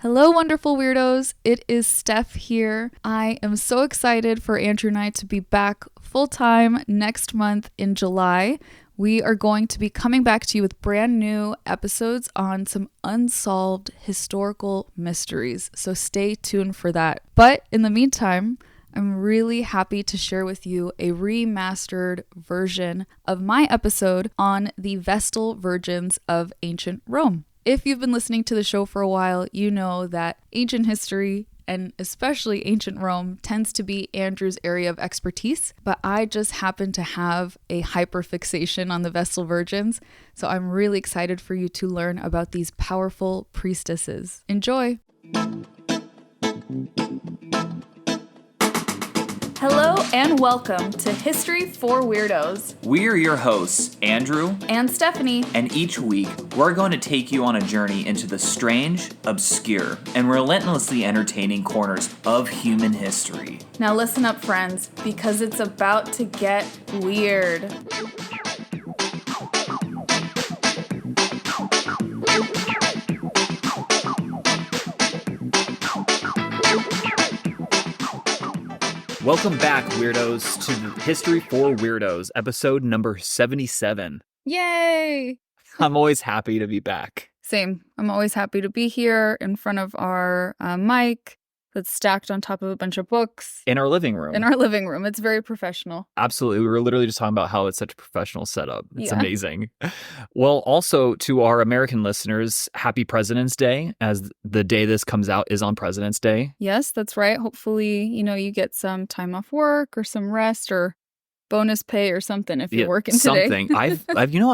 Hello, wonderful weirdos. It is Steph here. I am so excited for Andrew and I to be back full-time next month in July. We are going to be coming back to you with brand new episodes on some unsolved historical mysteries. So stay tuned for that. But in the meantime, I'm really happy to share with you a remastered version of my episode on the Vestal Virgins of ancient Rome. If you've been listening to the show for a while, you know that ancient history and especially ancient Rome tends to be Andrew's area of expertise, but I just happen to have a hyperfixation on the Vestal Virgins, so I'm really excited for you to learn about these powerful priestesses. Enjoy! Hello and welcome to History for Weirdos. We're your hosts, Andrew and Stephanie. And each week, we're going to take you on a journey into the strange, obscure, and relentlessly entertaining corners of human history. Now listen up, friends, because it's about to get weird. Welcome back, Weirdos, to History for Weirdos, episode number 77. Yay! I'm always happy to be back. Same. I'm always happy to be here in front of our mic that's stacked on top of a bunch of books. In our living room. In our living room. It's very professional. Absolutely. We were literally just talking about how it's such a professional setup. It's amazing. Well, also to our American listeners, happy President's Day, as the day this comes out is on President's Day. Yes, that's right. Hopefully, you get some time off work or some rest or bonus pay or something if you're working today. Something. I've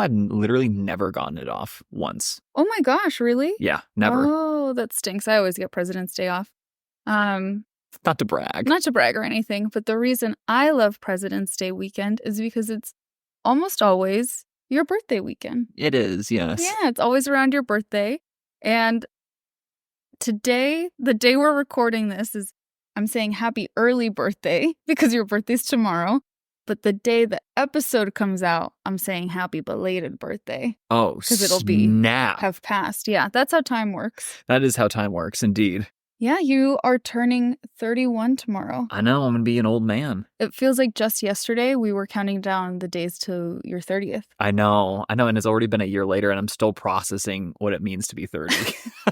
literally never gotten it off once. Oh my gosh, really? Yeah, never. Oh, that stinks. I always get President's Day off. Not to brag. Not to brag or anything, but the reason I love President's Day weekend is because it's almost always your birthday weekend. It is, yes. Yeah, it's always around your birthday. And today, the day we're recording this I'm saying happy early birthday because your birthday's tomorrow. But the day the episode comes out, I'm saying happy belated birthday. Oh, because it'll have passed. Yeah, that's how time works. That is how time works, indeed. Yeah, you are turning 31 tomorrow. I know, I'm going to be an old man. It feels like just yesterday we were counting down the days to your 30th. I know, and it's already been a year later, and I'm still processing what it means to be 30.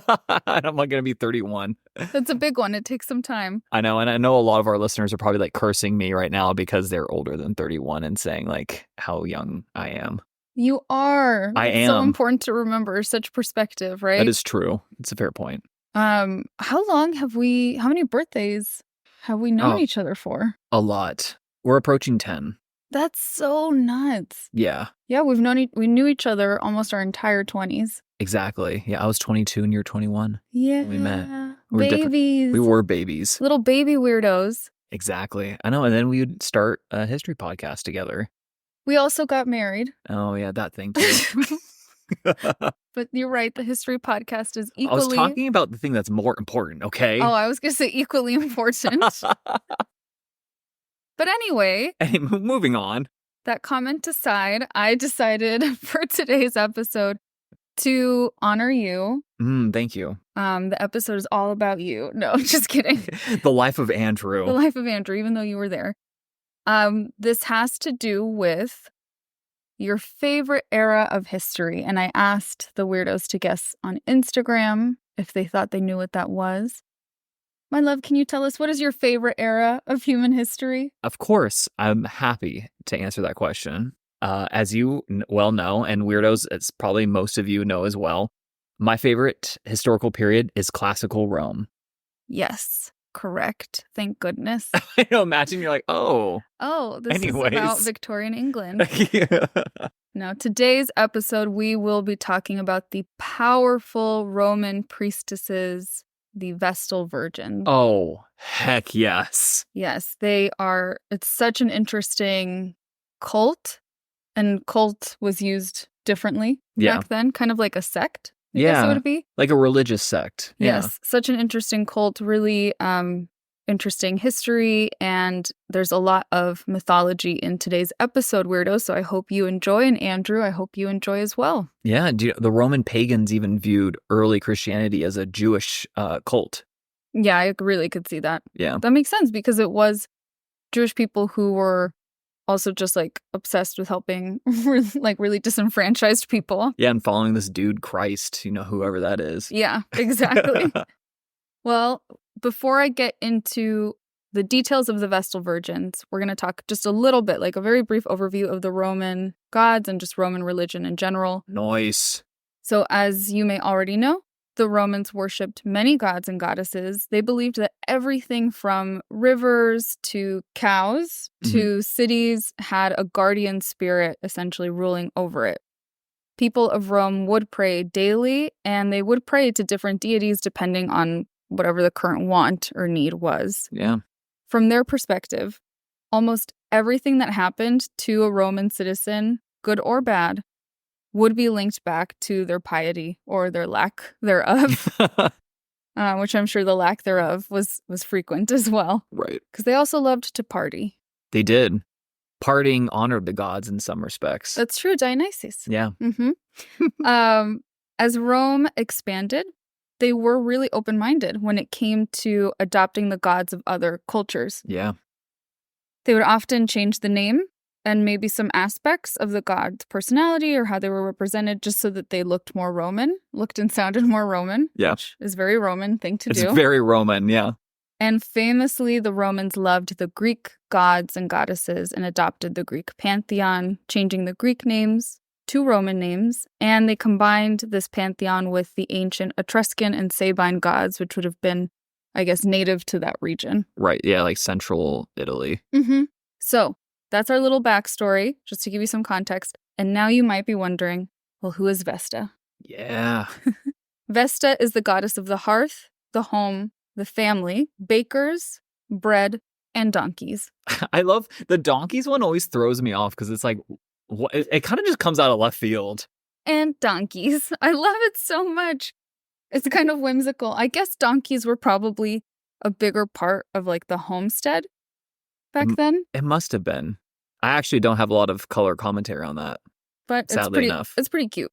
And I'm going to be 31. That's a big one. It takes some time. I know, and I know a lot of our listeners are probably like cursing me right now because they're older than 31 and saying like how young I am. You are. I am. It's so important to remember such perspective, right? That is true. It's a fair point. How many birthdays have we known each other for? A lot. We're approaching 10. That's so nuts. Yeah. Yeah, we knew each other almost our entire 20s. Exactly. Yeah, I was 22 and you're 21. Yeah. When we met. Babies. We were babies. Little baby weirdos. Exactly. I know. And then we would start a history podcast together. We also got married. Oh, yeah, that thing too. But you're right. The history podcast is equally... I was talking about the thing that's more important, okay? Oh, I was going to say equally important. But anyway... moving on. That comment aside, I decided for today's episode to honor you. Thank you. The episode is all about you. No, just kidding. The life of Andrew. The life of Andrew, even though you were there. This has to do with your favorite era of history. And I asked the weirdos to guess on Instagram if they thought they knew what that was. My love, can you tell us what is your favorite era of human history? Of course, I'm happy to answer that question. As you well know, and weirdos, it's probably most of you know as well, my favorite historical period is classical Rome. Yes, correct. Thank goodness. I know, imagine you're like, oh. Oh, this anyways. Is about Victorian England. Yeah. Now, today's episode, we will be talking about the powerful Roman priestesses, the Vestal Virgins. Oh, heck yes. Yes, they are. It's such an interesting cult. And cult was used differently back then, kind of like a sect, I guess it would be. Like a religious sect. Yes, such an interesting cult, really interesting history, and there's a lot of mythology in today's episode, Weirdos. So I hope you enjoy, and Andrew, I hope you enjoy as well. Yeah, the Roman pagans even viewed early Christianity as a Jewish cult. Yeah, I really could see that. Yeah. That makes sense because it was Jewish people who were also just like obsessed with helping like really disenfranchised people. Yeah, and following this dude Christ, whoever that is. Yeah, exactly. Well, before I get into the details of the Vestal Virgins, we're going to talk just a little bit, like a very brief overview of the Roman gods and just Roman religion in general. Nice. So as you may already know, the Romans worshipped many gods and goddesses. They believed that everything from rivers to cows to cities had a guardian spirit essentially ruling over it. People of Rome would pray daily, and they would pray to different deities depending on whatever the current want or need was. Yeah. From their perspective, almost everything that happened to a Roman citizen, good or bad, would be linked back to their piety or their lack thereof, which I'm sure the lack thereof was frequent as well. Right. Because they also loved to party. They did. Partying honored the gods in some respects. That's true, Dionysus. Yeah. As Rome expanded, they were really open-minded when it came to adopting the gods of other cultures. Yeah. They would often change the name and maybe some aspects of the god's personality or how they were represented just so that they looked and sounded more Roman. Yeah. Which is a very Roman thing to do. It's very Roman, yeah. And famously, the Romans loved the Greek gods and goddesses and adopted the Greek pantheon, changing the Greek names to Roman names. And they combined this pantheon with the ancient Etruscan and Sabine gods, which would have been, I guess, native to that region. Right, yeah, like central Italy. So that's our little backstory, just to give you some context. And now you might be wondering, well, who is Vesta? Yeah. Vesta is the goddess of the hearth, the home, the family, bakers, bread, and donkeys. I love the donkeys one always throws me off because it's like, it kind of just comes out of left field. And donkeys. I love it so much. It's kind of whimsical. I guess donkeys were probably a bigger part of like the homestead back then. It must have been. I actually don't have a lot of color commentary on that. But sadly enough. It's pretty cute.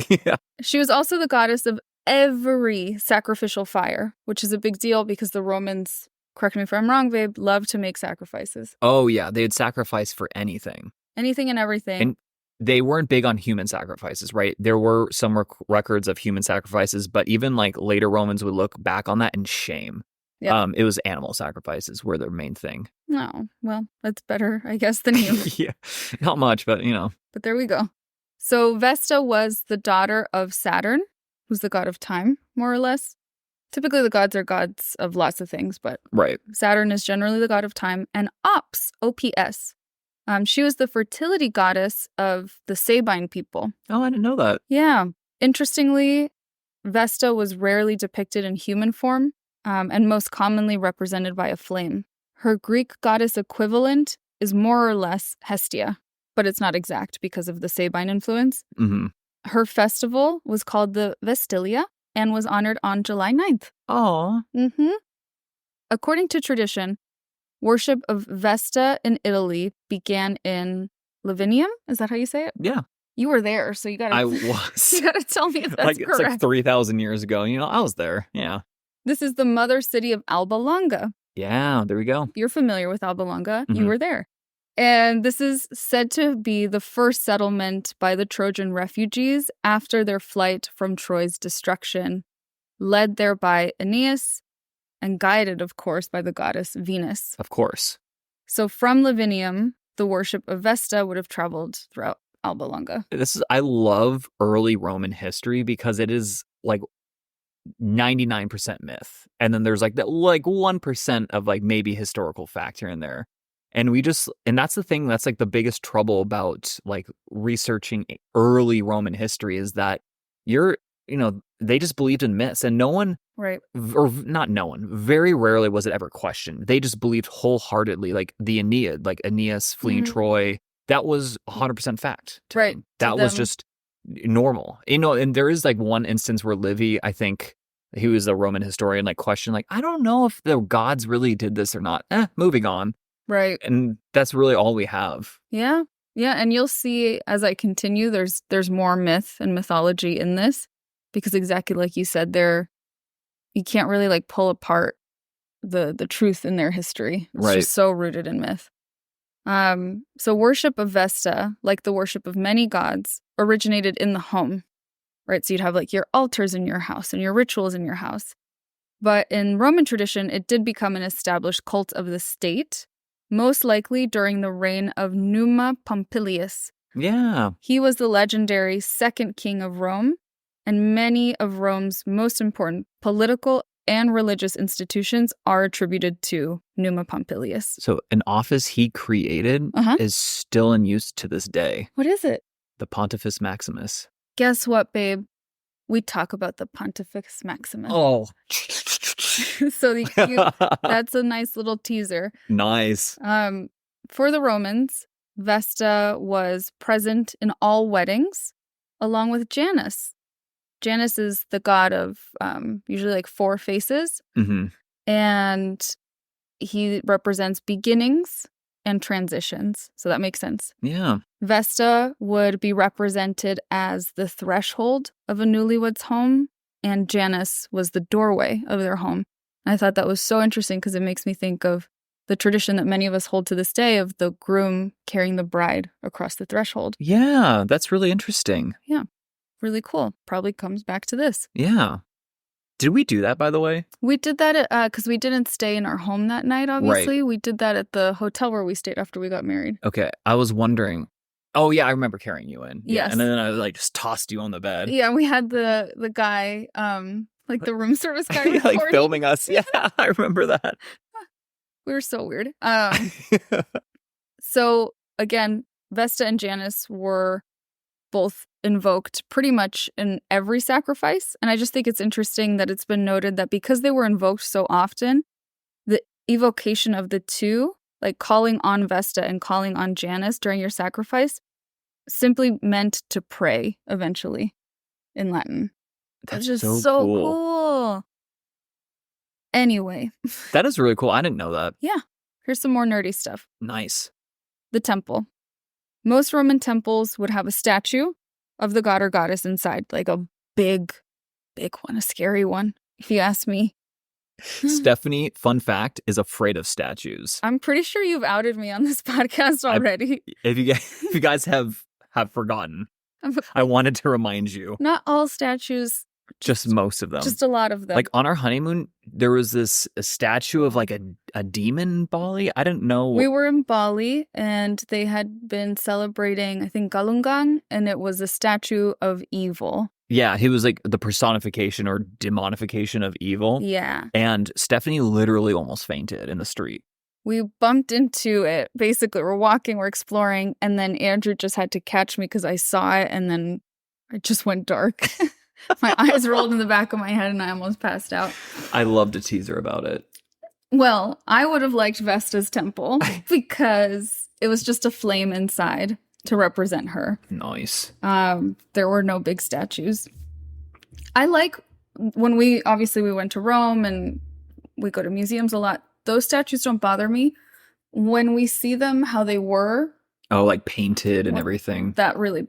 Yeah. She was also the goddess of every sacrificial fire, which is a big deal because the Romans, correct me if I'm wrong, babe, love to make sacrifices. Oh, yeah. They'd sacrifice for anything. Anything and everything. And they weren't big on human sacrifices, right? There were some records of human sacrifices, but even like later Romans would look back on that in shame. Yep. It was animal sacrifices were their main thing. Oh, well, that's better, I guess, than you. Yeah, not much, but But there we go. So Vesta was the daughter of Saturn, who's the god of time, more or less. Typically, the gods are gods of lots of things, but right. Saturn is generally the god of time. And Ops, O-P-S, she was the fertility goddess of the Sabine people. Oh, I didn't know that. Yeah. Interestingly, Vesta was rarely depicted in human form, and most commonly represented by a flame. Her Greek goddess equivalent is more or less Hestia, but it's not exact because of the Sabine influence. Her festival was called the Vestilia and was honored on July 9th. Oh. According to tradition, worship of Vesta in Italy began in Lavinium. Is that how you say it? Yeah. You were there, so you gotta. I was. You gotta tell me if that's like, correct. It's like 3,000 years ago. I was there. Yeah. This is the mother city of Alba Longa. Yeah, there we go. You're familiar with Alba Longa. You were there. And this is said to be the first settlement by the Trojan refugees after their flight from Troy's destruction, led there by Aeneas and guided, of course, by the goddess Venus. Of course. So from Lavinium, the worship of Vesta would have traveled throughout Alba Longa. I love early Roman history because it is like 99% myth. And then there's like 1% of like maybe historical fact here and there. And that's the thing that's like the biggest trouble about like researching early Roman history is that they just believed in myths and no one, right? Or not no one, very rarely was it ever questioned. They just believed wholeheartedly, like the Aeneid, like Aeneas fleeing Troy, that was 100% fact. Right. That was just normal. And there is like one instance where Livy, I think, he was a Roman historian, like questioned, like, I don't know if the gods really did this or not. Moving on. Right. And that's really all we have. Yeah. Yeah. And you'll see as I continue, there's more myth and mythology in this because exactly like you said, you can't really like pull apart the truth in their history. It's just so rooted in myth. So worship of Vesta, like the worship of many gods, originated in the home, right? So you'd have like your altars in your house and your rituals in your house. But in Roman tradition, it did become an established cult of the state, most likely during the reign of Numa Pompilius. Yeah. He was the legendary second king of Rome, and many of Rome's most important political and religious institutions are attributed to Numa Pompilius. So an office he created is still in use to this day. What is it? The Pontifex Maximus. Guess what, babe? We talk about the Pontifex Maximus. Oh. So that's a nice little teaser. Nice. For the Romans, Vesta was present in all weddings, along with Janus. Janus is the god of usually like 4 faces, and he represents beginnings and transitions. So that makes sense. Yeah. Vesta would be represented as the threshold of a newlywed's home, and Janus was the doorway of their home. And I thought that was so interesting because it makes me think of the tradition that many of us hold to this day of the groom carrying the bride across the threshold. Yeah, that's really interesting. Yeah. Really cool. Probably comes back to this. Yeah. Did we do that, by the way? We did that because we didn't stay in our home that night, obviously. Right. We did that at the hotel where we stayed after we got married. Okay. I was wondering. Oh, yeah. I remember carrying you in. Yes. Yeah, and then I like just tossed you on the bed. Yeah. We had the guy, like the room service guy like filming us. Yeah. I remember that. We were so weird. So, again, Vesta and Janus were both invoked pretty much in every sacrifice. And I just think it's interesting that it's been noted that because they were invoked so often, the evocation of the two, like calling on Vesta and calling on Janus during your sacrifice, simply meant to pray eventually in Latin. That's just so cool. Anyway. That is really cool. I didn't know that. Yeah. Here's some more nerdy stuff. Nice. The temple. Most Roman temples would have a statue of the god or goddess inside, like a big one, a scary one, if you ask me. Stephanie, fun fact, is afraid of statues. I'm pretty sure you've outed me on this podcast already. If you guys have forgotten, I wanted to remind you. Not all statues. Just most of them. Just a lot of them. Like on our honeymoon, there was a statue of like a demon in Bali. I didn't know. We were in Bali and they had been celebrating, I think, Galungan, and it was a statue of evil. Yeah, he was like the personification or demonification of evil. Yeah. And Stephanie literally almost fainted in the street. We bumped into it. Basically, we're walking, we're exploring, and then Andrew just had to catch me because I saw it and then it just went dark. My eyes rolled in the back of my head and I almost passed out. I love to tease her about it. Well, I would have liked Vesta's temple because it was just a flame inside to represent her. Nice. There were no big statues. I like when we went to Rome and we go to museums a lot. Those statues don't bother me. When we see them how they were. Oh, like painted and everything. That really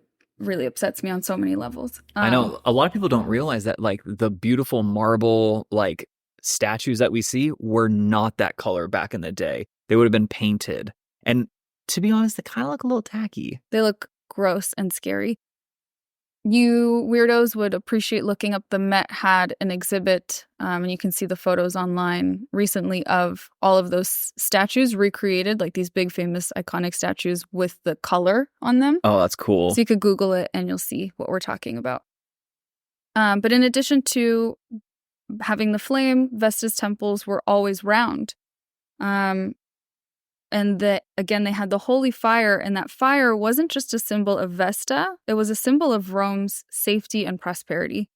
upsets me on so many levels. I know a lot of people don't realize that like the beautiful marble like statues that we see were not that color back in the day. They would have been painted. And to be honest, they kind of look a little tacky. They look gross and scary. You weirdos would appreciate looking up. The Met had an exhibit, and you can see the photos online recently of all of those statues recreated, like these big, famous, iconic statues with the color on them. Oh, that's cool. So you could Google it and you'll see what we're talking about. But in addition to having the flame, Vesta's temples were always round. And again, they had the holy fire, and that fire wasn't just a symbol of Vesta, it was a symbol of Rome's safety and prosperity.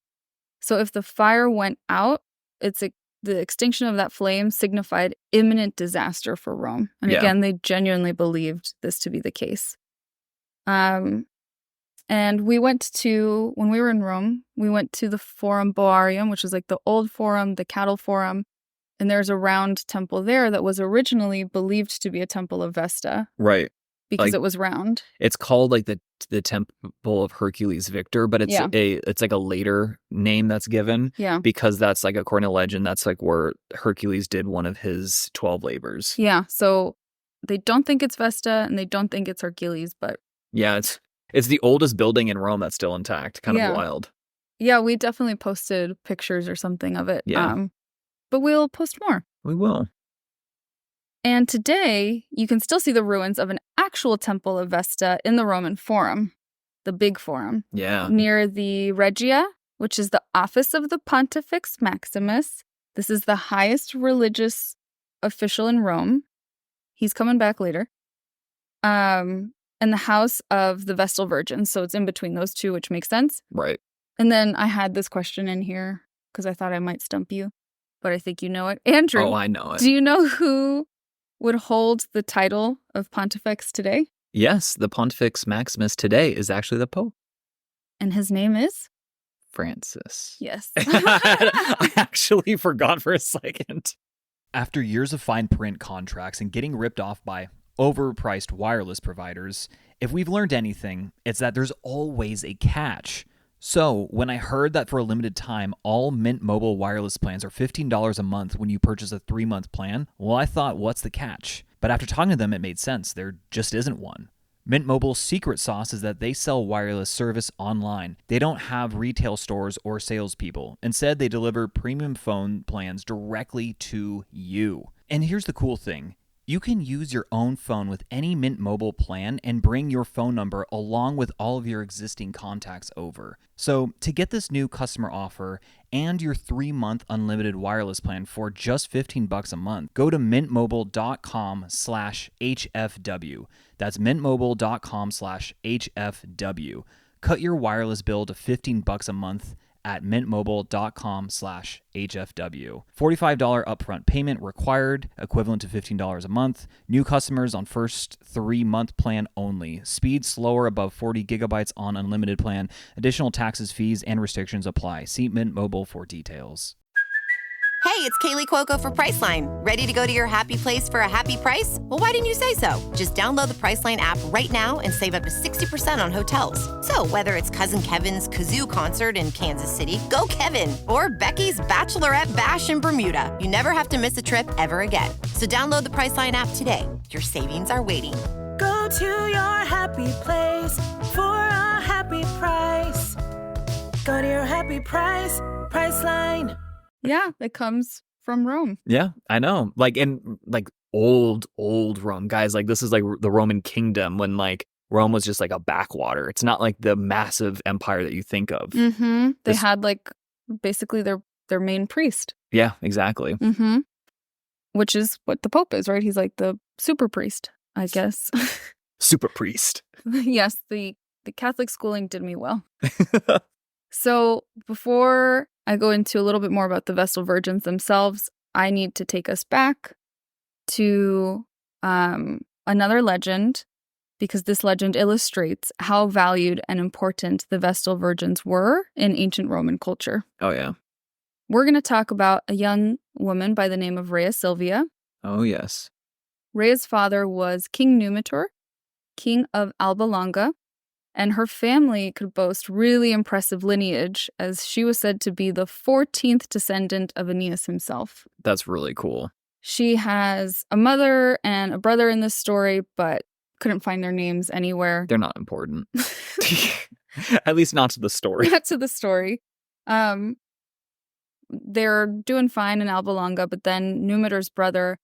So if the fire went out, the extinction of that flame signified imminent disaster for Rome. And again, they genuinely believed this to be the case. And And when we were in Rome, we went to the Forum Boarium, which is like the old forum, the cattle forum. And there's a round temple there that was originally believed to be a temple of Vesta. Right. Because it was round. It's called like the Temple of Hercules Victor, but it's like a later name that's given. Yeah. Because that's like, according to legend, that's like where Hercules did one of his 12 labors. Yeah. So they don't think it's Vesta and they don't think it's Hercules, but yeah, it's the oldest building in Rome that's still intact. Kind of wild. Yeah, we definitely posted pictures or something of it. Yeah. But we'll post more. We will. And today, you can still see the ruins of an actual temple of Vesta in the Roman Forum, the big forum. Yeah. Near the Regia, which is the office of the Pontifex Maximus. This is the highest religious official in Rome. He's coming back later. And the house of the Vestal Virgins. So it's in between those two, which makes sense. Right. And then I had this question in here because I thought I might stump you, but I think you know it. Andrew. Oh, I know it. Do you know who would hold the title of Pontifex today? Yes, the Pontifex Maximus today is actually the Pope. And his name is? Francis. Yes. I actually forgot for a second. After years of fine print contracts and getting ripped off by overpriced wireless providers, if we've learned anything, it's that there's always a catch. So, when I heard that for a limited time, all Mint Mobile wireless plans are $15 a month when you purchase a 3-month plan, well, I thought, what's the catch? But after talking to them, it made sense. There just isn't one. Mint Mobile's secret sauce is that they sell wireless service online. They don't have retail stores or salespeople. Instead, they deliver premium phone plans directly to you. And here's the cool thing. You can use your own phone with any Mint Mobile plan and bring your phone number along with all of your existing contacts over. So to get this new customer offer and your 3-month unlimited wireless plan for just $15 a month, go to mintmobile.com/HFW. That's mintmobile.com/HFW. Cut your wireless bill to $15 a month at mintmobile.com/HFW. $45 upfront payment required, equivalent to $15 a month. New customers on first 3-month plan only. Speed slower above 40 gigabytes on unlimited plan. Additional taxes, fees, and restrictions apply. See Mint Mobile for details. Hey, it's Kaylee Cuoco for Priceline. Ready to go to your happy place for a happy price? Well, why didn't you say so? Just download the Priceline app right now and save up to 60% on hotels. So whether it's Cousin Kevin's Kazoo Concert in Kansas City, go Kevin, or Becky's Bachelorette Bash in Bermuda, you never have to miss a trip ever again. So download the Priceline app today. Your savings are waiting. Go to your happy place for a happy price. Go to your happy price, Priceline. Yeah, that comes from Rome. Yeah, I know. Like in old Rome, guys. Like this is like the Roman kingdom when like Rome was just like a backwater. It's not like the massive empire that you think of. Mm-hmm. They had like basically their main priest. Yeah, exactly. Mm-hmm. Which is what the Pope is, right? He's like the super priest, I guess. Super priest. Yes, the Catholic schooling did me well. So before I go into a little bit more about the Vestal Virgins themselves, I need to take us back to another legend, because this legend illustrates how valued and important the Vestal Virgins were in ancient Roman culture. Oh, yeah. We're going to talk about a young woman by the name of Rhea Silvia. Oh, yes. Rhea's father was King Numitor, king of Alba Longa, and her family could boast really impressive lineage, as she was said to be the 14th descendant of Aeneas himself. That's really cool. She has a mother and a brother in this story, but couldn't find their names anywhere. They're not important. At least not to the story. Not to the story. They're doing fine in Alba Longa, but then Numitor's brother,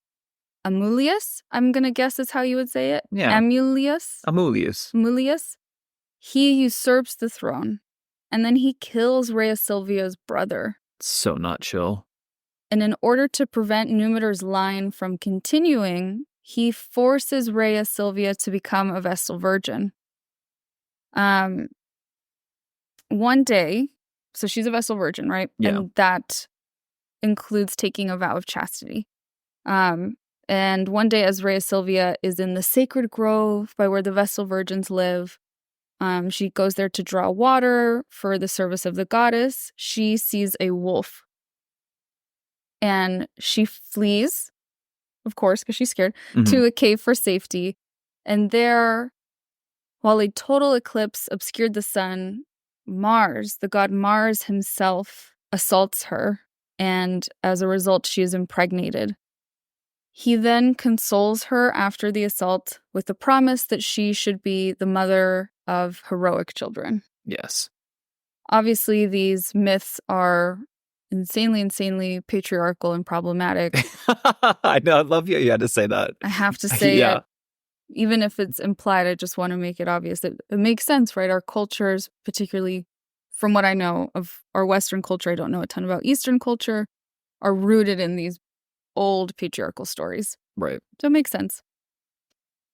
Amulius, I'm going to guess is how you would say it. Yeah. Amulius. He usurps the throne, and then he kills Rhea Silvia's brother. So not chill. And in order to prevent Numitor's line from continuing, he forces Rhea Silvia to become a Vestal Virgin. One day, so she's a Vestal Virgin, right? Yeah. And that includes taking a vow of chastity. And one day, as Rhea Silvia is in the sacred grove by where the Vestal Virgins live, She goes there to draw water for the service of the goddess. She sees a wolf. And she flees, of course, because she's scared, to a cave for safety. And there, while a total eclipse obscured the sun, Mars, the god Mars himself, assaults her. And as a result, she is impregnated. He then consoles her after the assault with the promise that she should be the mother of heroic children. Yes. Obviously, these myths are insanely patriarchal and problematic. I know. I love you. You had to say that. I have to say it. Even if it's implied, I just want to make it obvious. It makes sense, right? Our cultures, particularly from what I know of our Western culture, I don't know a ton about Eastern culture, are rooted in these old patriarchal stories. Right. So it makes sense.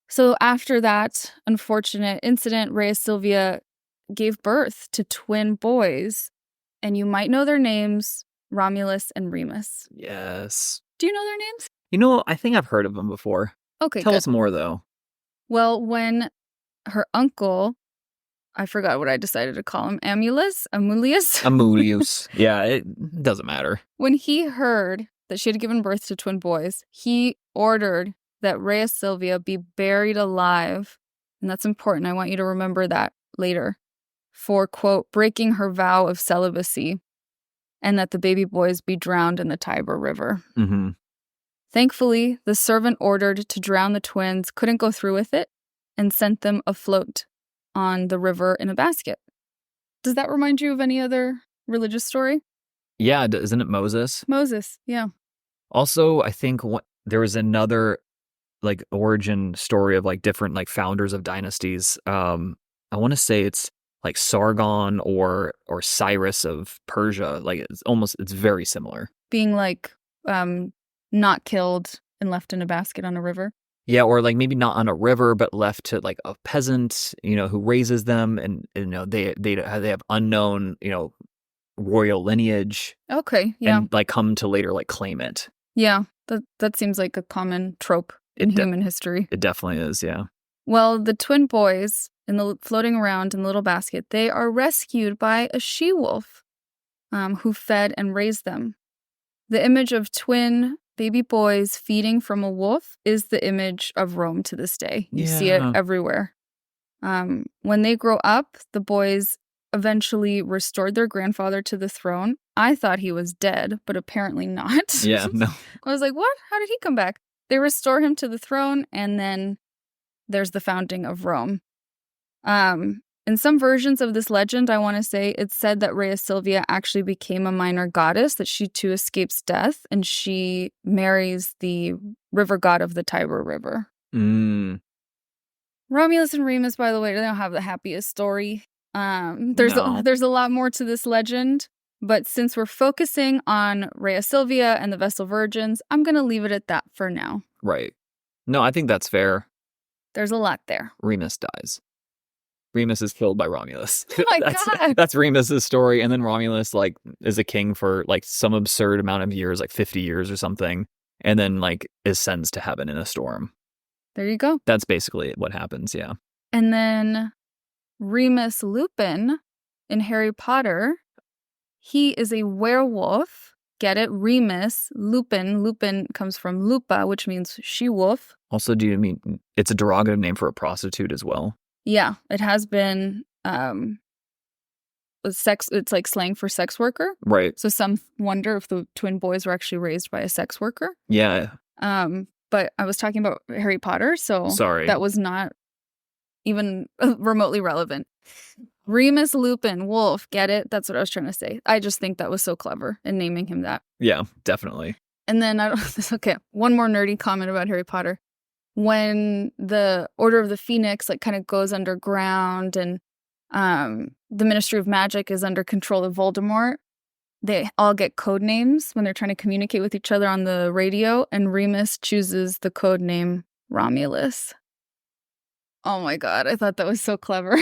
So after that unfortunate incident, Rhea Silvia gave birth to twin boys. And you might know their names, Romulus and Remus. Yes. Do you know their names? You know, I think I've heard of them before. Okay, Tell good. us more, though. Well, when her uncle, I forgot what I decided to call him, Amulius? Amulius. Yeah, it doesn't matter. When he heard that she had given birth to twin boys, he ordered that Rhea Silvia be buried alive. And that's important. I want you to remember that later. For, quote, breaking her vow of celibacy, and that the baby boys be drowned in the Tiber River. Mm-hmm. Thankfully, the servant ordered to drown the twins couldn't go through with it and sent them afloat on the river in a basket. Does that remind you of any other religious story? Yeah, isn't it Moses? Moses, yeah. Also, I think there was another like origin story of like different like founders of dynasties. I want to say it's like Sargon or Cyrus of Persia. Like it's very similar. Being like not killed and left in a basket on a river. Yeah, or like maybe not on a river, but left to like a peasant, who raises them, and they have unknown, royal lineage. Okay, yeah, and like come to later like claim it. Yeah, that seems like a common trope in human history. It definitely is, yeah. Well, the twin boys floating around in the little basket, they are rescued by a she-wolf who fed and raised them. The image of twin baby boys feeding from a wolf is the image of Rome to this day. You see it everywhere. When they grow up, the boys eventually restored their grandfather to the throne. I thought he was dead, but apparently not. Yeah, no. I was like, what? How did he come back? They restore him to the throne, and then there's the founding of Rome. In some versions of this legend, I want to say it's said that Rhea Silvia actually became a minor goddess, that she too escapes death, and she marries the river god of the Tiber River. Romulus and Remus, by the way, they don't have the happiest story. There's a lot more to this legend, but since we're focusing on Rhea Silvia and the Vestal Virgins, I'm going to leave it at that for now. Right. No, I think that's fair. There's a lot there. Remus dies. Remus is killed by Romulus. Oh my God. That's Remus's story. And then Romulus is a king for some absurd amount of years, 50 years or something. And then is sentenced to heaven in a storm. There you go. That's basically what happens. Yeah. And then Remus Lupin in Harry Potter, he is a werewolf. Get it? Remus, Lupin. Lupin comes from lupa, which means she-wolf. Also, do you mean it's a derogative name for a prostitute as well? Yeah, it has been it's like slang for sex worker. Right. So some wonder if the twin boys were actually raised by a sex worker. Yeah. But I was talking about Harry Potter, so sorry. That was not even remotely relevant. Remus Lupin, wolf, get it? That's what I was trying to say. I just think that was so clever in naming him that. Yeah, definitely. And then okay, one more nerdy comment about Harry Potter. When the Order of the Phoenix kind of goes underground and the Ministry of Magic is under control of Voldemort, they all get code names when they're trying to communicate with each other on the radio, and Remus chooses the code name Romulus. Oh my God, I thought that was so clever.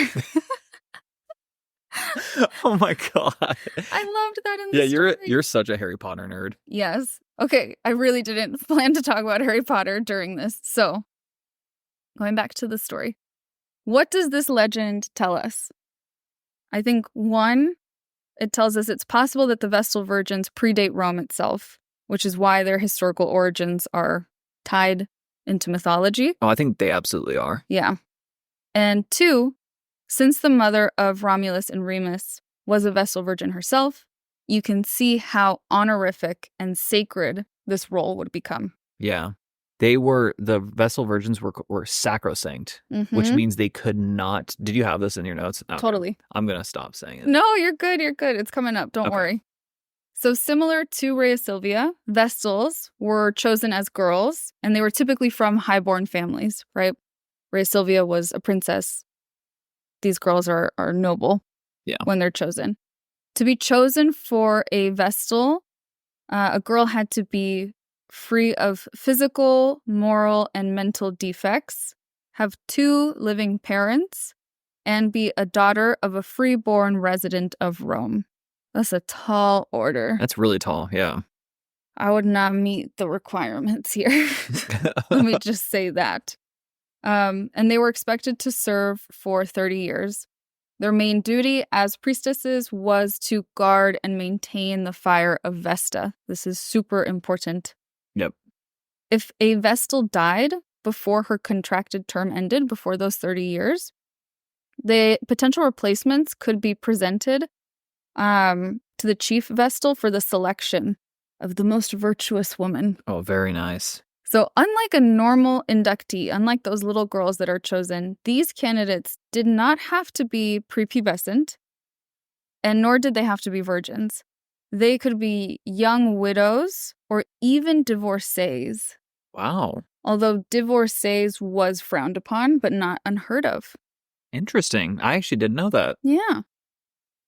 Oh my God. I loved that in the story. You're such a Harry Potter nerd. Yes. Okay, I really didn't plan to talk about Harry Potter during this. So, going back to the story. What does this legend tell us? I think, one, it tells us it's possible that the Vestal Virgins predate Rome itself, which is why their historical origins are tied into mythology. Oh, I think they absolutely are. Yeah. And two, since the mother of Romulus and Remus was a Vestal Virgin herself, you can see how honorific and sacred this role would become. Yeah. The Vestal Virgins were sacrosanct, which means they could not. Did you have this in your notes? Okay. Totally. I'm going to stop saying it. No, you're good. You're good. It's coming up. Don't worry. So similar to Rhea Silvia, Vestals were chosen as girls, and they were typically from highborn families, right? Rhea Silvia was a princess. These girls are noble when they're chosen. To be chosen for a Vestal, a girl had to be free of physical, moral, and mental defects, have 2 living parents, and be a daughter of a freeborn resident of Rome. That's a tall order. That's really tall, yeah. I would not meet the requirements here. Let me just say that. And they were expected to serve for 30 years. Their main duty as priestesses was to guard and maintain the fire of Vesta. This is super important. Yep. If a Vestal died before her contracted term ended, before those 30 years, the potential replacements could be presented to the chief Vestal for the selection of the most virtuous woman. Oh, very nice. So unlike a normal inductee, unlike those little girls that are chosen, these candidates did not have to be prepubescent, and nor did they have to be virgins. They could be young widows or even divorcees. Wow. Although divorcees was frowned upon, but not unheard of. Interesting. I actually didn't know that. Yeah.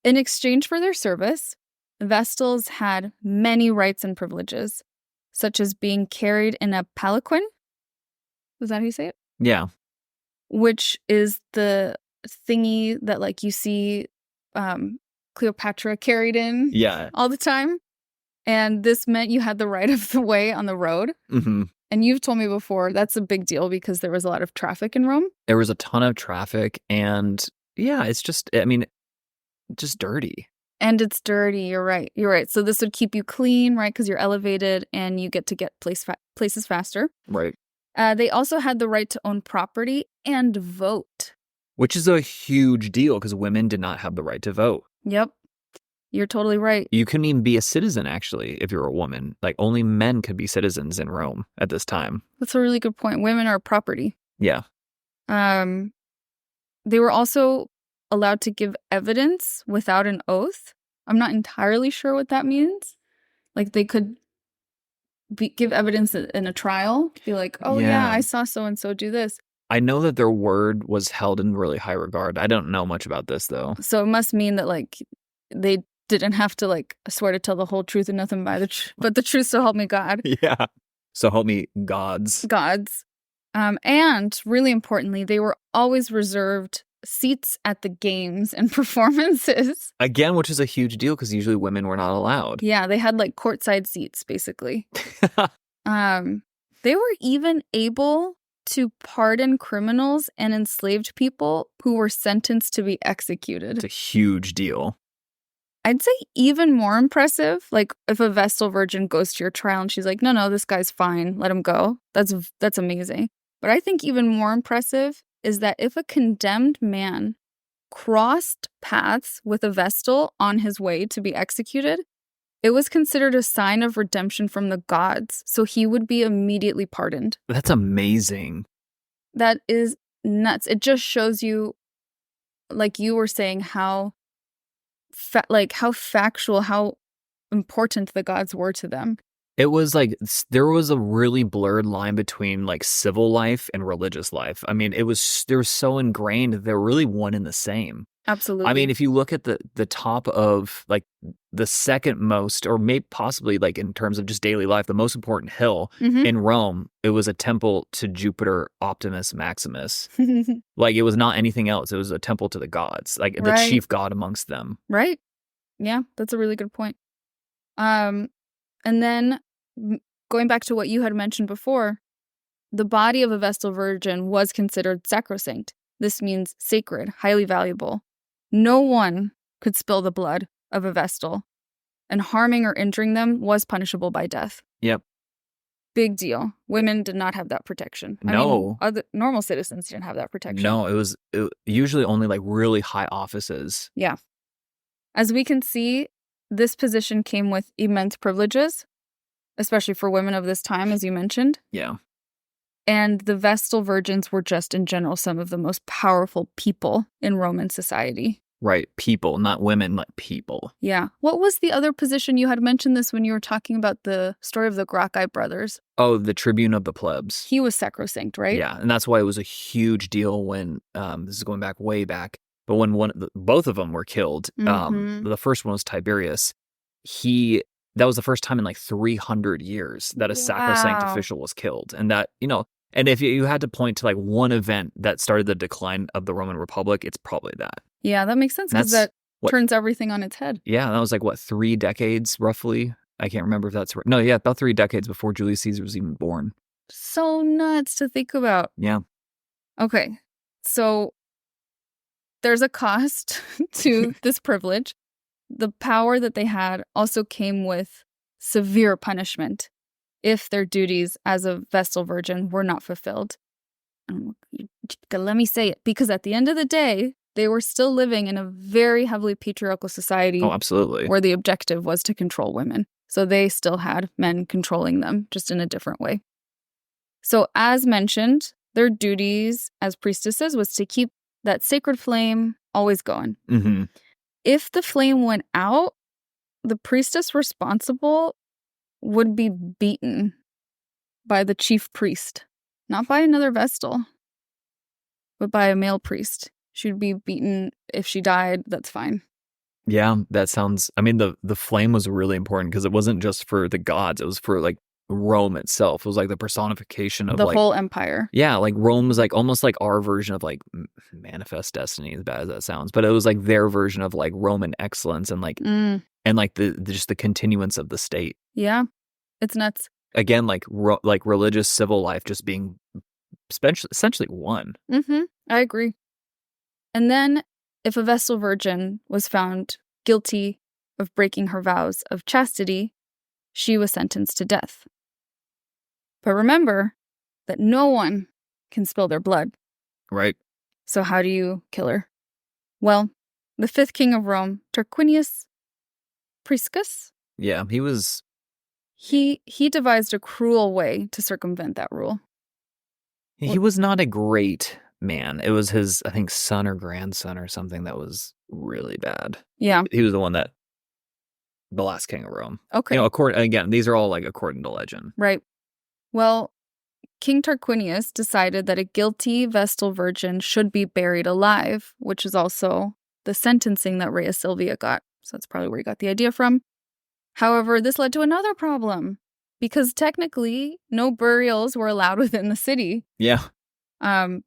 In exchange for their service, Vestals had many rights and privileges, such as being carried in a palanquin. Was that how you say it? Yeah. Which is the thingy that, like, you see Cleopatra carried in all the time. And this meant you had the right of the way on the road. Mm-hmm. And you've told me before that's a big deal because there was a lot of traffic in Rome. There was a ton of traffic, and yeah, it's just, I mean, just dirty. And it's dirty. You're right. You're right. So this would keep you clean, right? Because you're elevated and you get to get places faster. Right. They also had the right to own property and vote. Which is a huge deal because women did not have the right to vote. Yep. You're totally right. You couldn't even be a citizen, actually, if you're a woman. Like, only men could be citizens in Rome at this time. That's a really good point. Women are property. Yeah. They were also allowed to give evidence without an oath. I'm not entirely sure what that means. Like, they could give evidence in a trial. Be like, oh, yeah, I saw so-and-so do this. I know that their word was held in really high regard. I don't know much about this, though. So it must mean that, like, they didn't have to, like, swear to tell the whole truth and nothing but the truth, so help me God. Yeah. So help me gods. Gods. And really importantly, they were always reserved seats at the games and performances. Again, which is a huge deal because usually women were not allowed. Yeah, they had, like, courtside seats, basically. They were even able to pardon criminals and enslaved people who were sentenced to be executed. It's a huge deal. I'd say even more impressive, like, if a Vestal Virgin goes to your trial and she's like, no, this guy's fine, let him go. That's amazing. But I think even more impressive is that if a condemned man crossed paths with a Vestal on his way to be executed, it was considered a sign of redemption from the gods, so he would be immediately pardoned. That's amazing. That is nuts. It just shows you, like you were saying, how factual, how important the gods were to them. It was like, there was a really blurred line between, like, civil life and religious life. I mean, they were so ingrained, they're really one and the same. Absolutely. I mean, if you look at the top of, like, the second most, or maybe possibly, like, in terms of just daily life, the most important hill in Rome, it was a temple to Jupiter Optimus Maximus. Like, it was not anything else. It was a temple to the gods, like the chief god amongst them. Right. Yeah, that's a really good point. And then going back to what you had mentioned before, the body of a Vestal Virgin was considered sacrosanct. this means sacred, highly valuable. No one could spill the blood of a Vestal, and harming or injuring them was punishable by death. Yep. Big deal. Women did not have that protection. I No. mean, other normal citizens didn't have that protection. No, it was usually only like really high offices. Yeah. As we can see, this position came with immense privileges, especially for women of this time, as you mentioned. Yeah. And the Vestal Virgins were just in general some of the most powerful people in Roman society. Right. People, not women, like people. Yeah. What was the other position? You had mentioned this when you were talking about the story of the Gracchi brothers. Oh, the tribune of the plebs. He was sacrosanct, right? Yeah. And that's why it was a huge deal when, this is going back way back, but when both of them were killed, the first one was Tiberius. That was the first time in like 300 years that a sacrosanct official was killed. And that, and if you had to point to like one event that started the decline of the Roman Republic, it's probably that. Yeah, that makes sense because that turns everything on its head. Yeah, that was like, 3 decades roughly? I can't remember if that's right. No, yeah, about 3 decades before Julius Caesar was even born. So nuts to think about. Yeah. Okay, so there's a cost to this privilege. The power that they had also came with severe punishment if their duties as a Vestal Virgin were not fulfilled. Let me say it, because at the end of the day, they were still living in a very heavily patriarchal society. Oh, absolutely. Where the objective was to control women. So they still had men controlling them, just in a different way. So as mentioned, their duties as priestesses was to keep that sacred flame always going. Mm-hmm. If the flame went out, the priestess responsible would be beaten by the chief priest, not by another Vestal, but by a male priest. She would be beaten. If she died, that's fine. Yeah, that sounds, the flame was really important because it wasn't just for the gods. It was for like Rome itself. It was like the personification of the like, whole empire. Yeah, like Rome was like almost like our version of like manifest destiny, as bad as that sounds. But it was like their version of like Roman excellence and like and like just the continuance of the state. Yeah, it's nuts. Again, like religious civil life just being essentially one. Mm-hmm. I agree. And then, if a Vestal Virgin was found guilty of breaking her vows of chastity, she was sentenced to death. But remember that no one can spill their blood. Right. So how do you kill her? Well, the 5th king of Rome, Tarquinius Priscus. Yeah, he was... He devised a cruel way to circumvent that rule. He was not a great man. It was his, I think, son or grandson or something that was really bad. Yeah. He was the one that... The last king of Rome. Okay. Again, these are all like according to legend. Right. Well, King Tarquinius decided that a guilty Vestal Virgin should be buried alive, which is also the sentencing that Rhea Silvia got. So that's probably where he got the idea from. However, this led to another problem, because technically no burials were allowed within the city. Yeah.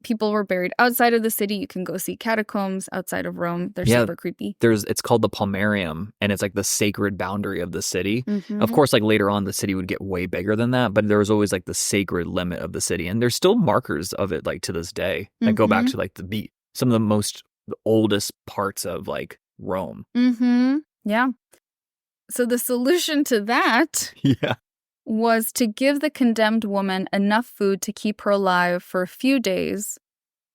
People were buried outside of the city. You can go see catacombs outside of Rome. They're super creepy. It's called the Palmarium, and it's like the sacred boundary of the city. Mm-hmm. Of course, like later on, the city would get way bigger than that, but there was always like the sacred limit of the city, and there's still markers of it like to this day that go back to like some of the oldest parts of like Rome. Mm-hmm. Yeah. So the solution to that was to give the condemned woman enough food to keep her alive for a few days,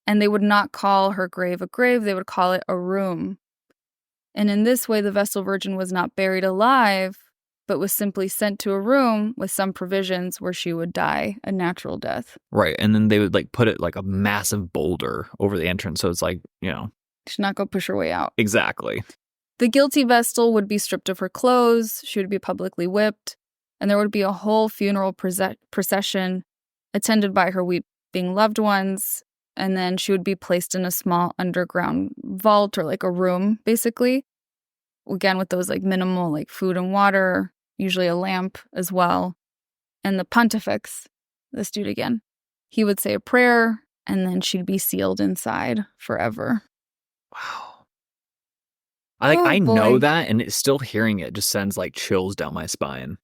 and they would not call her grave a grave, they would call it a room. And in this way, the Vestal Virgin was not buried alive, but was simply sent to a room with some provisions where she would die a natural death. Right, and then they would like put it like a massive boulder over the entrance, so it's like, She's not going to push her way out. Exactly. The guilty Vestal would be stripped of her clothes, she would be publicly whipped, and there would be a whole funeral procession attended by her weeping loved ones, and then she would be placed in a small underground vault or like a room, basically. Again, with those like minimal like food and water, usually a lamp as well. And the pontifex, this dude again, he would say a prayer, and then she'd be sealed inside forever. Wow. I know that, and still hearing it just sends like chills down my spine.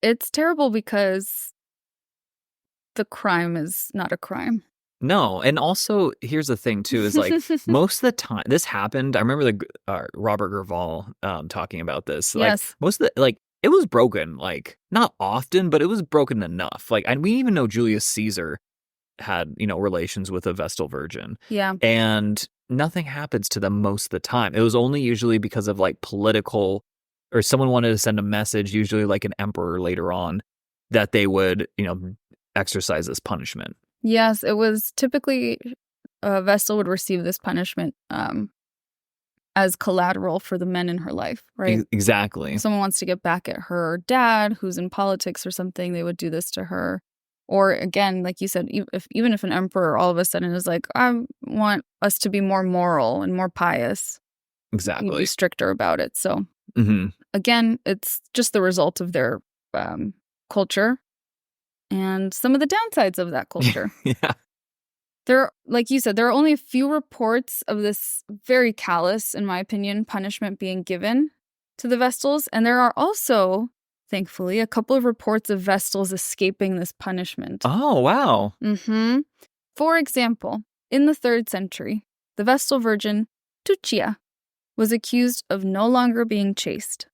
It's terrible because the crime is not a crime. No, and also here's the thing too is like most of the time this happened. I remember the Robert Gerval talking about this. Like, Yes. most of the like it was broken, like not often, but it was broken enough. Like, and we even know Julius Caesar had relations with a Vestal Virgin, Yeah. and nothing happens to them most of the time. It was only usually because of like political, or someone wanted to send a message, usually like an emperor later on, that they would exercise this punishment. Yes, it was typically Vestal would receive this punishment as collateral for the men in her life, right? Exactly. If someone wants to get back at her dad who's in politics or something, they would do this to her. Or again, like you said, even if an emperor all of a sudden is like, I want us to be more moral and more pious, Exactly. you'd be stricter about it. So Mm-hmm. again, it's just the result of their culture and some of the downsides of that culture. Yeah. There, like you said, there are only a few reports of this very callous, in my opinion, punishment being given to the Vestals. And there are also, thankfully, a couple of reports of Vestals escaping this punishment. Oh, wow. Mm-hmm. For example, in the 3rd century, the Vestal Virgin Tuccia was accused of no longer being chaste.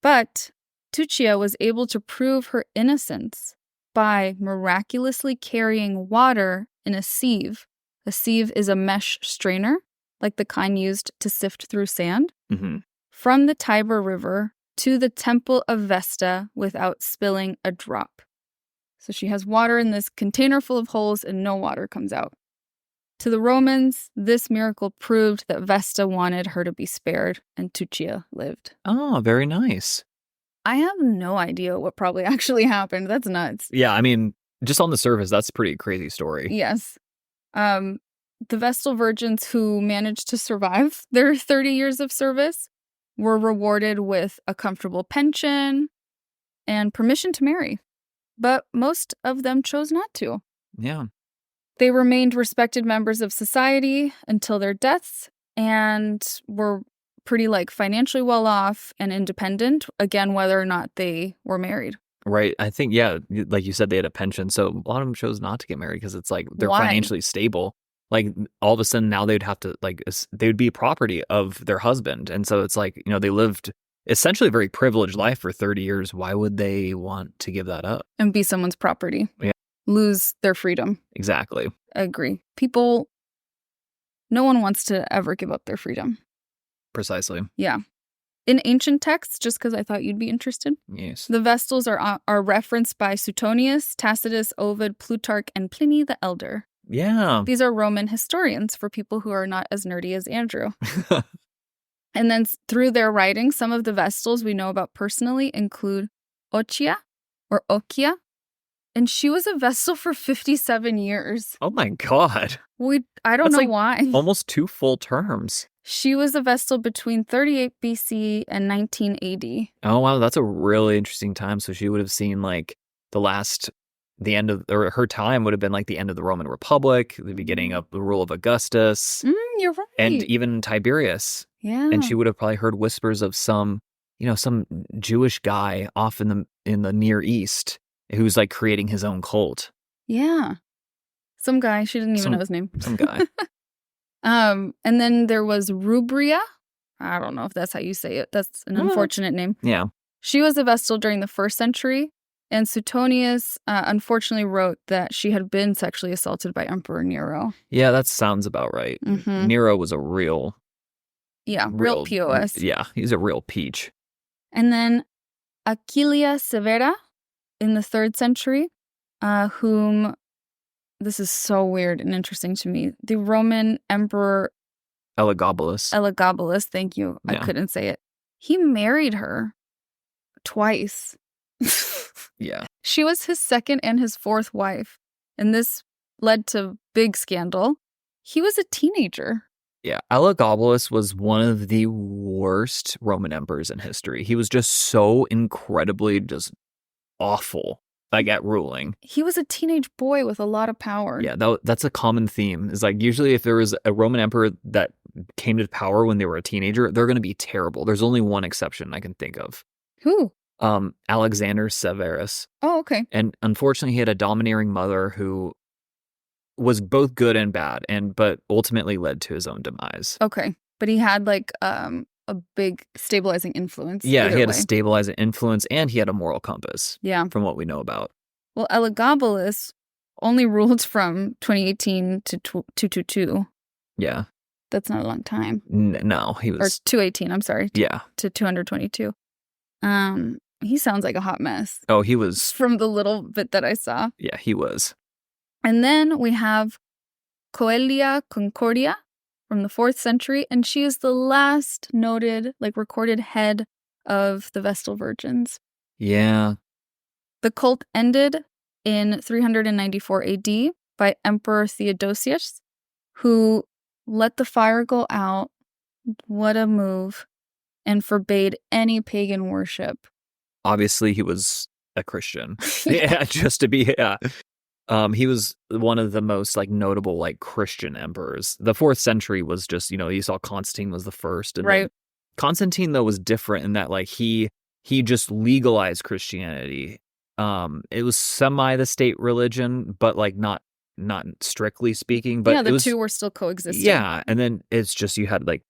But Tuccia was able to prove her innocence by miraculously carrying water in a sieve. A sieve is a mesh strainer, like the kind used to sift through sand, Mm-hmm. from the Tiber River to the temple of Vesta without spilling a drop. So she has water in this container full of holes and no water comes out. To the Romans, this miracle proved that Vesta wanted her to be spared and Tuccia lived. Oh, very nice. I have no idea what probably actually happened. That's nuts. Yeah, I mean, just on the surface, that's a pretty crazy story. Yes. The Vestal Virgins who managed to survive their 30 years of service were rewarded with a comfortable pension and permission to marry. But most of them chose not to. Yeah. They remained respected members of society until their deaths and were pretty financially well off and independent, again, whether or not they were married. Right. I think, yeah, like you said, they had a pension. So a lot of them chose not to get married because it's like they're Why? financially stable. Like all of a sudden now they'd have to they would be property of their husband. And so it's like, they lived essentially a very privileged life for 30 years. Why would they want to give that up? And be someone's property. Yeah. Lose their freedom. Exactly. I agree. No one wants to ever give up their freedom. Precisely. Yeah. In ancient texts, just because I thought you'd be interested, Yes. the Vestals are referenced by Suetonius, Tacitus, Ovid, Plutarch, and Pliny the Elder. Yeah. These are Roman historians for people who are not as nerdy as Andrew. And then through their writings, some of the Vestals we know about personally include Ochia or Okia. And she was a Vestal for 57 years. Oh my God. I don't That's know why. Almost 2 full terms. She was a Vestal between 38 BC and 19 AD. Oh, wow. That's a really interesting time. So she would have seen the end of, or her time would have been the end of the Roman Republic, the beginning of the rule of Augustus, You're right. and even Tiberius. Yeah. And she would have probably heard whispers of some Jewish guy off in the Near East who's creating his own cult. Yeah. Some guy. She didn't even know his name. Some guy. And then there was Rubria. I don't know if that's how you say it. That's an unfortunate name. Yeah. She was a Vestal during the 1st century. And Suetonius unfortunately wrote that she had been sexually assaulted by Emperor Nero. Yeah, that sounds about right. Mm-hmm. Nero was a real POS. Yeah, he's a real peach. And then Aquilia Severa in the 3rd century, whom, this is so weird and interesting to me, the Roman Emperor Elagabalus. Thank you. Yeah. I couldn't say it. He married her twice. Yeah. She was his 2nd and his 4th wife. And this led to big scandal. He was a teenager. Yeah, Elagabalus was one of the worst Roman emperors in history. He was just so incredibly just awful, at ruling. He was a teenage boy with a lot of power. Yeah, that's a common theme. Is usually if there was a Roman emperor that came to power when they were a teenager, they're going to be terrible. There's only one exception I can think of. Who? Alexander Severus. Oh, okay. And unfortunately, he had a domineering mother who was both good and bad, but ultimately led to his own demise. Okay. But he had like a big stabilizing influence. Yeah, he had way. a stabilizing influence, and he had a moral compass. Yeah. From what we know about. Well, Elagabalus only ruled from 2018 to 222. Yeah. That's not a long time. No, he was... Or 218, I'm sorry. Yeah. To 222. He sounds like a hot mess. Oh, he was... From the little bit that I saw. Yeah, he was. And then we have Coelia Concordia from the 4th century, and she is the last noted, like, recorded head of the Vestal Virgins. Yeah. The cult ended in 394 AD by Emperor Theodosius, who let the fire go out, what a move, and forbade any pagan worship. Obviously, he was a Christian. Yeah, just to be... Yeah. He was one of the most like notable like Christian emperors. The 4th century was just, you saw Constantine was the first. And right. Constantine, though, was different in that like he just legalized Christianity. It was semi the state religion, but like not strictly speaking. But yeah, the two were still coexisting. Yeah, and then it's just you had like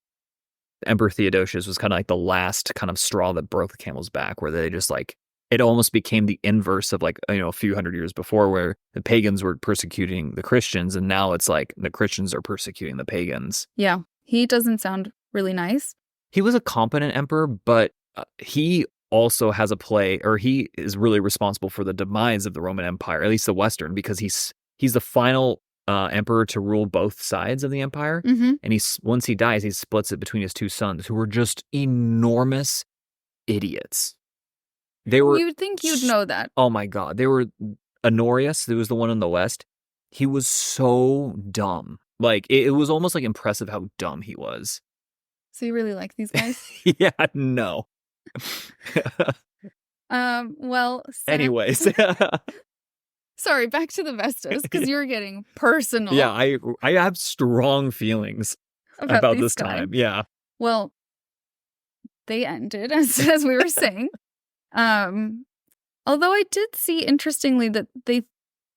Emperor Theodosius was kind of like the last kind of straw that broke the camel's back, where they just like it almost became the inverse of like a few hundred years before, where the pagans were persecuting the Christians, and now it's like the Christians are persecuting the pagans. Yeah, he doesn't sound really nice. He was a competent emperor, but he also has he is really responsible for the demise of the Roman Empire, at least the Western, because he's the final emperor to rule both sides of the empire. Mm-hmm. And once he dies, he splits it between his two sons, who were just enormous idiots. They were. You'd think you'd know that. Oh my God, they were. Honorius, who was the one in the West, he was so dumb. Like it was almost like impressive how dumb he was. So you really like these guys? Yeah, no. Well. Anyways. Sorry, back to the Vestas, because you're getting personal. Yeah, I have strong feelings about this time. Yeah. Well, they ended, as we were saying. Although I did see, interestingly, that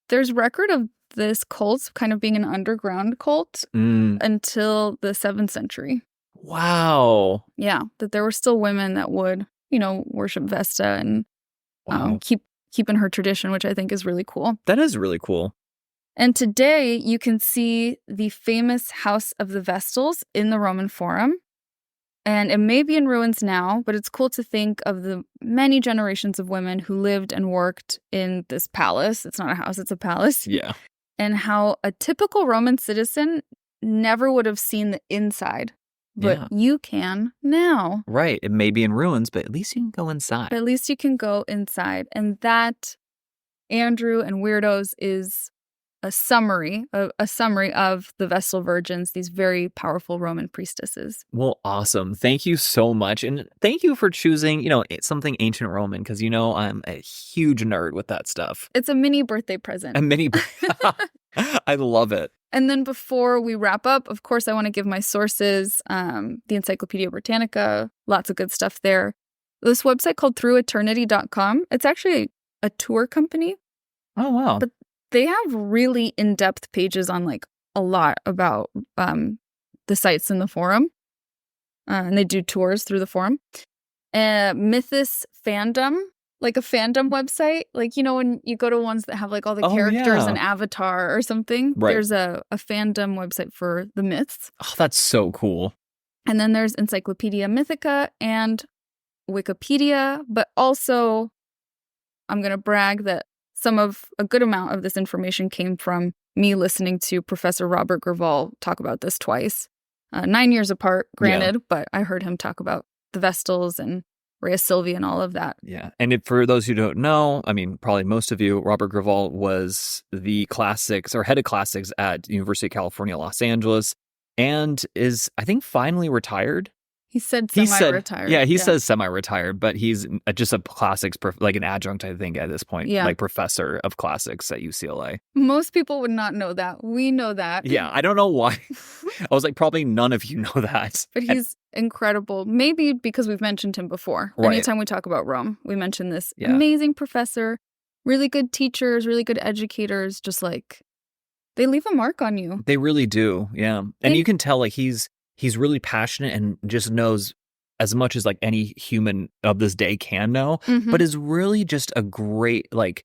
there's record of this cult kind of being an underground cult until the 7th century. Wow. Yeah, that there were still women that would, worship Vesta and keep in her tradition, which I think is really cool. That is really cool. And today you can see the famous House of the Vestals in the Roman Forum. And it may be in ruins now, but it's cool to think of the many generations of women who lived and worked in this palace. It's not a house, it's a palace. Yeah. And how a typical Roman citizen never would have seen the inside. But you can now. Right. It may be in ruins, but at least you can go inside. But at least you can go inside. And that, Andrew and Weirdos, is a summary of the Vestal Virgins, these very powerful Roman priestesses. Well, awesome. Thank you so much. And thank you for choosing, something ancient Roman, because, I'm a huge nerd with that stuff. It's a mini birthday present. I love it. And then before we wrap up, of course, I want to give my sources, the Encyclopedia Britannica, lots of good stuff there. This website called througheternity.com, it's actually a tour company. Oh, wow. But they have really in-depth pages on like a lot about the sites in the forum. And they do tours through the forum. Mythos Fandom, like a fandom website. Like, when you go to ones that have like all the characters and Avatar or something. Right. There's a fandom website for the myths. Oh, that's so cool. And then there's Encyclopedia Mythica and Wikipedia. But also, I'm going to brag that a good amount of this information came from me listening to Professor Robert Graval talk about this twice. 9 years apart, granted, but I heard him talk about the Vestals and Rhea Silvia and all of that. Yeah. And for those who don't know, I mean, probably most of you, Robert Graval was the classics or head of classics at University of California, Los Angeles, and is, I think, finally retired. He said semi-retired. He says semi-retired, but he's just a classics, like an adjunct, I think, at this point. Yeah. Like professor of classics at UCLA. Most people would not know that. We know that. Yeah, I don't know why. I was like, probably none of you know that. But he's incredible. Maybe because we've mentioned him before. Right. Anytime we talk about Rome, we mention this amazing professor, really good teachers, really good educators, just like They leave a mark on you. They really do. Yeah. And you can tell like he's really passionate and just knows as much as like any human of this day can know, but is really just a great, like,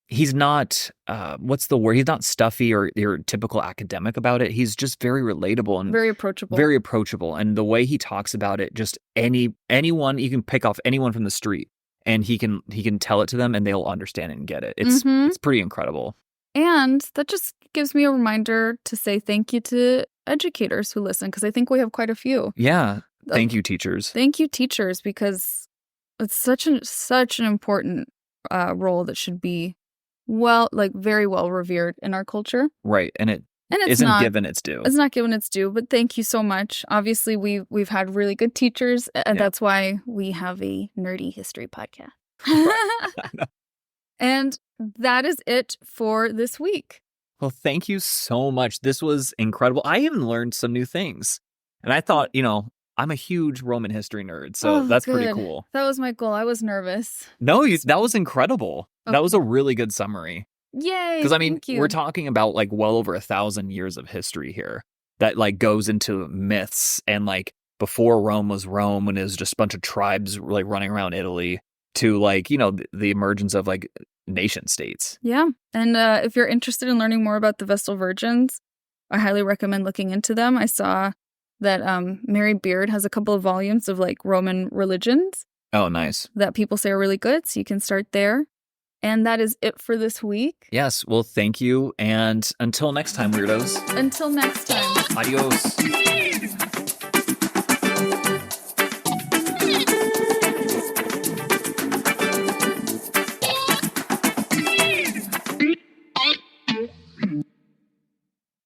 he's not, what's the word? He's not stuffy or your typical academic about it. He's just very relatable and very approachable. Very approachable. And the way he talks about it, just anyone, you can pick off anyone from the street and he can tell it to them and they'll understand it and get it. It's pretty incredible. And that just gives me a reminder to say thank you to educators who listen, because I think we have quite a few. Yeah. Thank you, teachers. Thank you, teachers, because it's such an important role that should be very well revered in our culture. Right. And it's isn't not given its due. It's not given its due, but thank you so much. Obviously, we've had really good teachers, and that's why we have a nerdy history podcast. And that is it for this week. Well, thank you so much. This was incredible. I even learned some new things. And I thought, I'm a huge Roman history nerd, so that's good. pretty cool. That was my goal. I was nervous. No, that was incredible. Okay. That was a really good summary. Yay! Because we're talking about like well over 1,000 years of history here that like goes into myths and like before Rome was Rome, when it was just a bunch of tribes like running around Italy, to like the emergence of like nation states. Yeah, and if you're interested in learning more about the Vestal Virgins, I highly recommend looking into them. I saw that Mary Beard has a couple of volumes of like Roman religions. Oh, nice. That people say are really good, so you can start there. And that is it for this week. Yes, well, thank you. And until next time, weirdos. Until next time. Adios.